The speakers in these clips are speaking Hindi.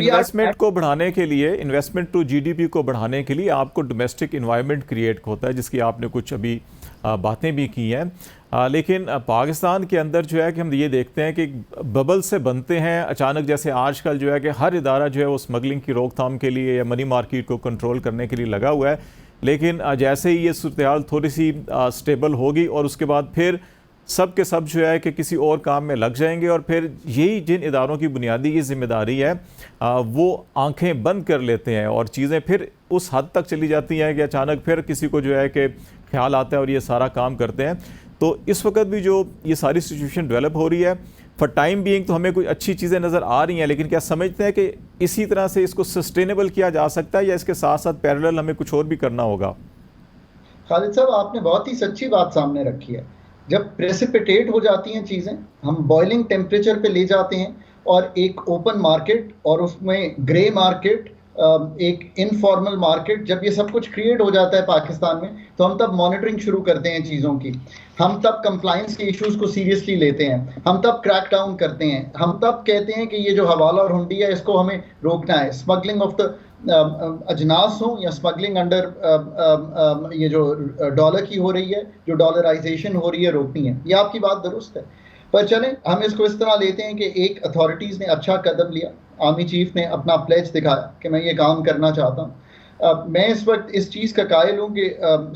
इन्वेस्टमेंट को बढ़ाने के लिए, इन्वेस्टमेंट टू जीडीपी को बढ़ाने के लिए आपको डोमेस्टिक इन्वायरमेंट क्रिएट होता है, जिसकी आपने कुछ अभी बातें भी की हैं। लेकिन पाकिस्तान के अंदर जो है कि हम ये देखते हैं कि बबल से बनते हैं अचानक। जैसे आजकल जो है कि हर इदारा जो है वो स्मगलिंग की रोकथाम के लिए या मनी मार्केट को कंट्रोल करने के लिए लगा हुआ है, लेकिन जैसे ही ये सूरत हाल थोड़ी सी स्टेबल होगी और उसके बाद फिर सब के सब जो है कि किसी और काम में लग जाएंगे, और फिर यही जिन इदारों की बुनियादी ये जिम्मेदारी है वो आंखें बंद कर लेते हैं और चीज़ें फिर उस हद तक चली जाती हैं कि अचानक फिर किसी को जो है कि ख्याल आता है और ये सारा काम करते हैं। तो इस वक्त भी जो ये सारी सिचुएशन डेवलप हो रही है, फॉर टाइम बीइंग तो हमें कुछ अच्छी चीज़ें नज़र आ रही हैं, लेकिन क्या समझते हैं कि इसी तरह से इसको सस्टेनेबल किया जा सकता है या इसके साथ साथ पैरेलल हमें कुछ और भी करना होगा? खालिद साहब, आपने बहुत ही सच्ची बात सामने रखी है। जब प्रेसिपिटेट हो जाती हैं चीज़ें, हम बॉइलिंग टेम्परेचर पे ले जाते हैं, और एक ओपन मार्केट और उसमें ग्रे मार्केट, एक इनफॉर्मल मार्केट, जब ये सब कुछ क्रिएट हो जाता है पाकिस्तान में, तो हम तब मॉनिटरिंग शुरू करते हैं चीज़ों की। हम तब कंप्लायंस के इश्यूज को सीरियसली लेते हैं, हम तब क्रैक डाउन करते हैं, हम तब कहते हैं कि ये जो हवाला और हुंडी है इसको हमें रोकना है। स्मगलिंग ऑफ द अजनास हो या स्मगलिंग अंडर ये जो डॉलर की हो रही है, जो डॉलराइजेशन हो रही है, रोकनी है। ये आपकी बात दुरुस्त है, पर चलें हम इसको इस तरह लेते हैं कि एक अथॉरिटीज़ ने अच्छा कदम लिया, आर्मी चीफ ने अपना प्लेज दिखाया कि मैं ये काम करना चाहता हूँ। मैं इस वक्त इस चीज़ का कायल हूँ कि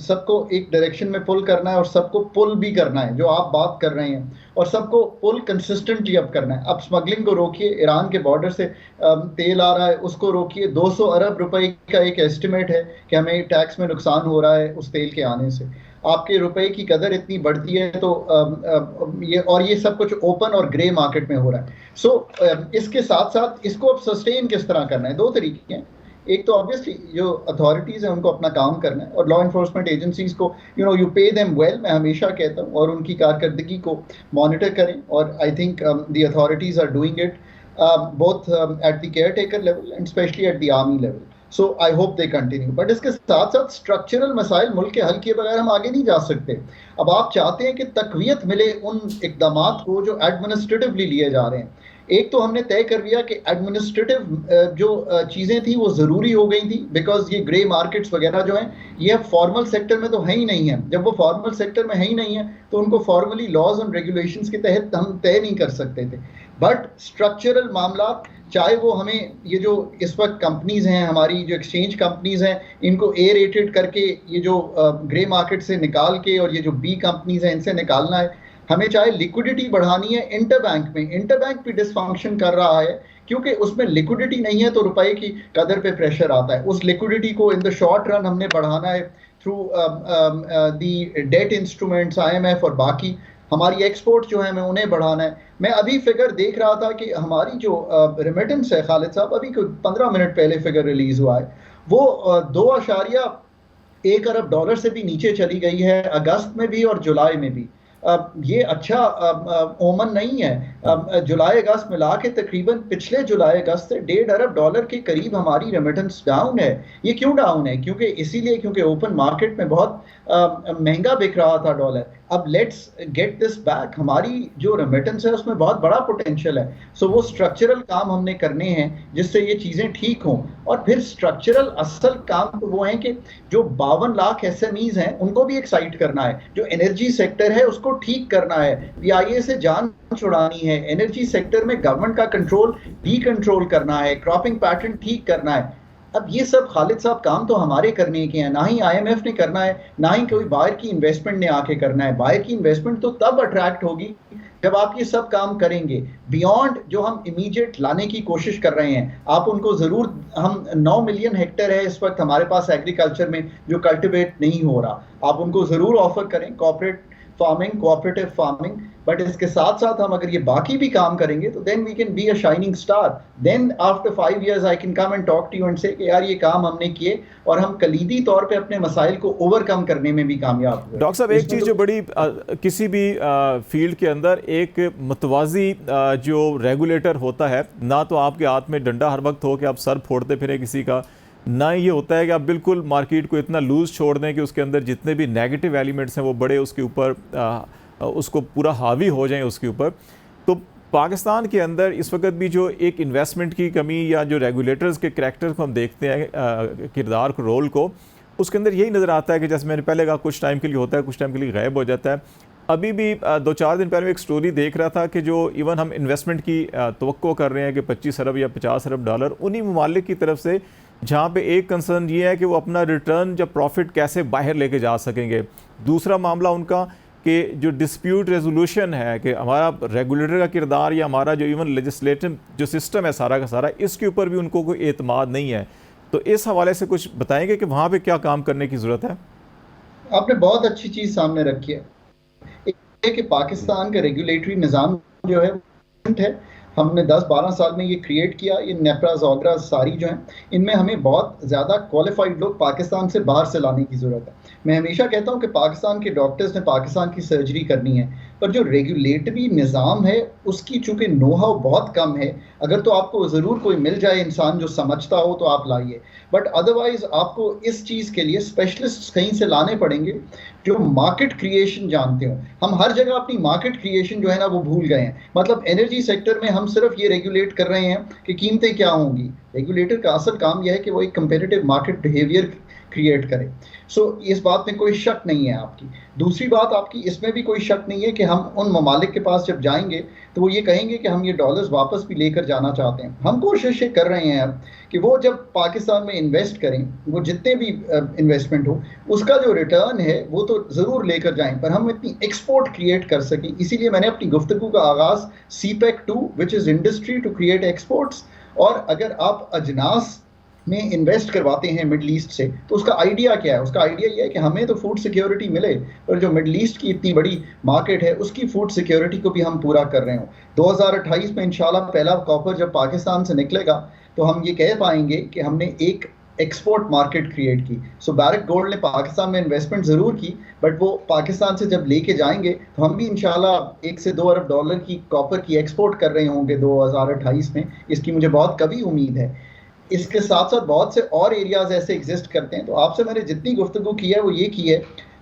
सबको एक डायरेक्शन में पुल करना है और सबको पुल भी करना है, जो आप बात कर रहे हैं, और सबको पुल कंसिस्टेंटली अब करना है। अब स्मगलिंग को रोकिए, ईरान के बॉर्डर से तेल आ रहा है उसको रोकिए। 200 अरब रुपए का एक एस्टिमेट है कि हमें टैक्स में नुकसान हो रहा है उस तेल के आने से। आपके रुपए की कदर इतनी बढ़ती है, तो ये सब कुछ ओपन और ग्रे मार्केट में हो रहा है। सो इसके साथ साथ इसको अब सस्टेन किस तरह करना है, दो तरीके हैं। एक तो ऑब्वियसली जो अथॉरिटीज़ हैं उनको अपना काम करना है, और लॉ इन्फोर्समेंट एजेंसीज़ को यू पे देम वेल, मैं हमेशा कहता हूँ, और उनकी कारकर्दगी को मॉनिटर करें। और I think the authorities are doing it both at the caretaker level and specially at the army level. So I hope they continue. But इसके साथ साथ स्ट्रक्चरल मसाइल मुल्क के हल किए बगैर हम आगे नहीं जा सकते। अब आप चाहते हैं कि तकवीयत मिले उन इकदाम को जो एडमिनिस्ट्रेटिवली लिए जा रहे हैं। एक तो हमने तय कर लिया कि एडमिनिस्ट्रेटिव जो चीज़ें थी वो ज़रूरी हो गई थी, बिकॉज ये ग्रे मार्केट्स वगैरह जो हैं ये फॉर्मल सेक्टर में तो है ही नहीं है। जब वो फॉर्मल सेक्टर में है ही नहीं है तो उनको फॉर्मली लॉज एंड रेगुलेशंस के तहत हम तय नहीं कर सकते थे। बट स्ट्रक्चरल मामला, चाहे वो हमें ये जो इस वक्त कंपनीज हैं, हमारी जो एक्सचेंज कंपनीज हैं, इनको ए रेटेड करके ये जो ग्रे मार्केट से निकाल के, और ये जो बी कंपनीज हैं इनसे निकालना है। हमें चाहे लिक्विडिटी बढ़ानी है इंटरबैंक में, इंटरबैंक भी डिसफंक्शन कर रहा है क्योंकि उसमें लिक्विडिटी नहीं है, तो रुपए की कदर पे प्रेशर आता है। उस लिक्विडिटी को इन द शॉर्ट रन हमने बढ़ाना है through the debt instruments, IMF और बाकी। हमारी एक्सपोर्ट जो है हमें उन्हें बढ़ाना है। मैं अभी फिगर देख रहा था कि हमारी जो रेमिटेंस है खालिद साहब, अभी 15 मिनट पहले फिगर रिलीज हुआ है, वो 2.1 अरब डॉलर से भी नीचे चली गई है, अगस्त में भी और जुलाई में भी। ये अच्छा ओमन नहीं है। जुलाई अगस्त मिला के तकरीबन पिछले जुलाई अगस्त से 1.5 अरब डॉलर के करीब हमारी रेमिटेंस डाउन है। ये क्यों डाउन है? क्योंकि ओपन मार्केट में बहुत महंगा बिक रहा था डॉलर। अब लेट्स गेट दिस बैक। हमारी जो रेमिटेंस है उसमें बहुत बड़ा पोटेंशियल है। सो वो स्ट्रक्चरल काम हमने करने हैं जिससे ये चीज़ें ठीक हों। और फिर स्ट्रक्चरल असल काम तो वो हैं कि जो 52 लाख SMEs हैं उनको भी एक्साइट करना है, जो एनर्जी सेक्टर है उसको ठीक करना है, PIA से जान छुड़ानी है, एनर्जी सेक्टर में गवर्नमेंट का कंट्रोल भी कंट्रोल करना है, क्रॉपिंग पैटर्न ठीक करना है। अब ये सब खालिद साहब काम तो हमारे करने के हैं, ना ही IMF ने करना है, ना ही कोई बाहर की इन्वेस्टमेंट ने आके करना है। बाहर की इन्वेस्टमेंट तो तब अट्रैक्ट होगी जब आप ये सब काम करेंगे बियॉन्ड जो हम इमीडिएट लाने की कोशिश कर रहे हैं। आप उनको ज़रूर, हम 9 मिलियन हेक्टेयर है इस वक्त हमारे पास एग्रीकल्चर में जो कल्टिवेट नहीं हो रहा, आप उनको ज़रूर ऑफर करें corporate farming, cooperative farming. But इसके साथ साथ हम अगर ये बाकी भी काम करेंगे तो then we can be a shining star. Then after 5 years I can come and talk to you and say कि यार ये काम हमने किए और हम कलीदी तौर पे अपने मसाइल को ओवरकम करने में भी कामयाब हुए। डॉक्टर साहब, एक चीज़ जो बड़ी किसी भी फील्ड के अंदर एक मतवाजी जो रेगुलेटर होता है, ना तो आपके हाथ में डंडा हर वक्त हो कि आप सर फोड़ते फिरें किसी का, ना ये होता है कि आप बिल्कुल मार्केट को इतना लूज छोड़ दें कि उसके अंदर जितने भी नेगेटिव एलिमेंट्स हैं वो बड़े उसके ऊपर उसको पूरा हावी हो जाएं उसके ऊपर। तो पाकिस्तान के अंदर इस वक्त भी जो एक इन्वेस्टमेंट की कमी या जो रेगुलेटर्स के करैक्टर को हम देखते हैं, किरदार को, रोल को, उसके अंदर यही नज़र आता है कि जैसे मैंने पहले कहा कुछ टाइम के लिए होता है, कुछ टाइम के लिए गायब हो जाता है। अभी भी 2-4 दिन पहले एक स्टोरी देख रहा था कि जो इवन हम इन्वेस्टमेंट की तवक्को कर रहे हैं कि 25 अरब या 50 अरब डॉलर उन्हीं ममालिक की तरफ से, जहाँ पे एक कंसर्न ये है कि वो अपना रिटर्न या प्रॉफिट कैसे बाहर लेके जा सकेंगे। दूसरा मामला उनका कि जो डिस्प्यूट रेजोल्यूशन है, कि हमारा रेगुलेटर का किरदार या हमारा जो इवन लेजिस्लेटिव जो सिस्टम है सारा का सारा, इसके ऊपर भी उनको कोई एतमाद नहीं है। तो इस हवाले से कुछ बताएंगे कि वहाँ पे क्या काम करने की ज़रूरत है? आपने बहुत अच्छी चीज़ सामने रखी है। एक है कि पाकिस्तान का रेगुलेटरी निज़ाम जो है हमने 10-12 साल में ये क्रिएट किया। ये नेप्रा जोग्रा सारी जो हैं, इनमें हमें बहुत ज़्यादा क्वालिफाइड लोग पाकिस्तान से बाहर से लाने की ज़रूरत है। मैं हमेशा कहता हूँ कि पाकिस्तान के डॉक्टर्स ने पाकिस्तान की सर्जरी करनी है, पर जो रेगुलेटरी निज़ाम है उसकी चूँकि नो हाउ बहुत कम है। अगर तो आपको ज़रूर कोई मिल जाए इंसान जो समझता हो तो आप लाइए, बट अदरवाइज़ आपको इस चीज़ के लिए स्पेशलिस्ट कहीं से लाने पड़ेंगे जो मार्केट क्रिएशन जानते हो। हम हर जगह अपनी मार्केट क्रिएशन जो है ना वो भूल गए हैं। मतलब एनर्जी सेक्टर में हम सिर्फ ये रेगुलेट कर रहे हैं कि कीमतें क्या होंगी। रेगुलेटर का असल काम यह है कि वो एक कंपेटिटिव मार्केट बिहेवियर क्रिएट करे। इस बात में कोई शक नहीं है आपकी। दूसरी बात आपकी इसमें भी कोई शक नहीं है कि हम उन ममालिक के पास जब जाएंगे तो वो ये कहेंगे कि हम ये डॉलर्स वापस भी लेकर जाना चाहते हैं। हम कोशिश ये कर रहे हैं अब कि वो जब पाकिस्तान में इन्वेस्ट करें, वो जितने भी इन्वेस्टमेंट हो उसका जो रिटर्न है वो तो ज़रूर लेकर जाएं, पर हम इतनी एक्सपोर्ट क्रिएट कर सकें। इसीलिए मैंने अपनी गुफ्तगू का आगाज़ CPEC 2 which is industry to create exports. और अगर आप अजनास में इन्वेस्ट करवाते हैं मिडल ईस्ट से, तो उसका आइडिया क्या है? उसका आइडिया ये है कि हमें तो फूड सिक्योरिटी मिले, पर जो मिडल ईस्ट की इतनी बड़ी मार्केट है उसकी फूड सिक्योरिटी को भी हम पूरा कर रहे हो। 2028 में इंशाल्लाह पहला कॉपर जब पाकिस्तान से निकलेगा तो हम ये कह पाएंगे कि हमने एक एक्सपोर्ट मार्केट क्रिएट की। बैरिक गोल्ड ने पाकिस्तान में इन्वेस्टमेंट ज़रूर की, बट वो पाकिस्तान से जब लेके जाएंगे तो हम भी इंशाल्लाह 1 से 2 अरब डॉलर की कॉपर की एक्सपोर्ट कर रहे होंगे 2028 में। इसकी मुझे बहुत कभी उम्मीद है। इसके साथ साथ बहुत से और एरियाज ऐसे एग्जिस्ट करते हैं। तो आपसे मैंने जितनी गुफ्तगू की है वो ये की है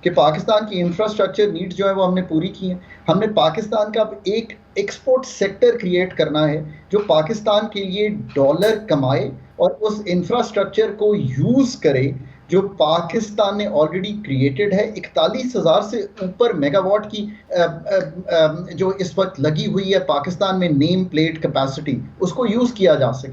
कि पाकिस्तान की इंफ्रास्ट्रक्चर नीड्स जो है वो हमने पूरी की है। हमने पाकिस्तान का एक एक्सपोर्ट सेक्टर क्रिएट करना है जो पाकिस्तान के लिए डॉलर कमाए और उस इंफ्रास्ट्रक्चर को यूज़ करे जो पाकिस्तान ने ऑलरेडी क्रिएटेड है। 41,000 से ऊपर मेगावाट की जो इस वक्त लगी हुई है पाकिस्तान में नेम प्लेट कैपेसिटी, उसको यूज़ किया जा सके।